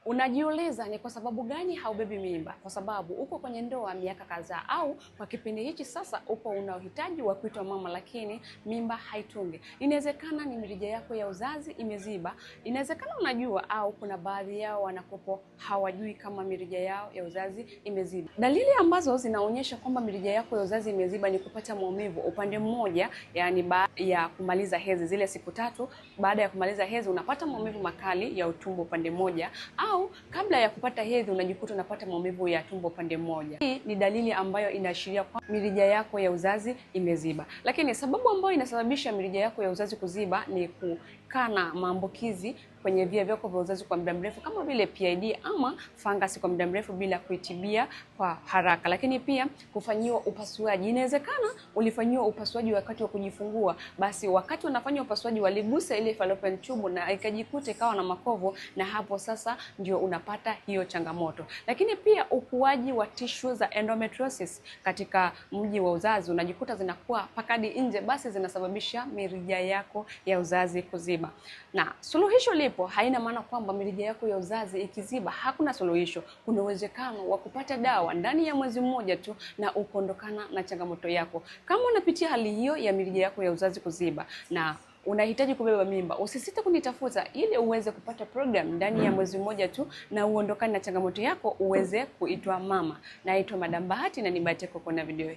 Unajiuliza ni kwa sababu gani haubebi mimba? Kwa sababu uko kwenye ndoa miaka kadhaa, au kwa kipindi hichi sasa uko una uhitaji wa kuitwa mama lakini mimba haitungi. Inawezekana ni mirija yako ya uzazi imeziba. Inawezekana unajua, au kuna baadhi yao wanakopo hawajui kama mirija yao ya uzazi imeziba. Dalili ambazo zinaonyesha kwamba mirija yako ya uzazi imeziba ni kupata maumivu upande mmoja, yani baada ya kumaliza hedhi, zile siku 3 baada ya kumaliza hedhi unapata maumivu makali ya utumbo upande mmoja, au kabla ya kupata hedhi unajikuta unapata maumivu ya tumbo upande mmoja. Hii ni dalili ambayo inaashiria kwa mirija yako ya uzazi imeziba. Lakini sababu ambayo inasababisha mirija yako ya uzazi kuziba ni kukaa na maambukizi kwenye via vyako vya uzazi kwa muda mrefu, kama vile PID ama fangasi kwa muda mrefu bila kuitibia kwa haraka. Lakini pia kufanyiwa upasuaji. Inawezekana ulifanyiwa upasuaji wakati wa kujifungua, basi wakati unafanya upasuaji waligusa ile fallopian tube na ikajikuta ikawa na makovu, na hapo sasa ndio unapata hiyo changamoto. Lakini pia ukuaji wa tissue za endometriosis katika mji wa uzazi unajikuta zinakuwa pakadi nje, basi zinasababisha mirija yako ya uzazi kuziba. Na suluhisho lipo, haina maana kwamba mirija yako ya uzazi ikiziba hakuna suluhisho. Kuna uwezekano wa kupata dawa ndani ya mwezi mmoja tu na ukaondokana na changamoto yako. Kama unapitia hali hiyo ya mirija yako ya uzazi kuziba na unahitaji kubeba mimba, usisite kunitafuta ili uweze kupata program ndani ya mwezi mmoja tu na uondokane na changamoto yako, uweze kuitwa mama. Naitwa Madam Bahati na ni bahati yako kuona video hii.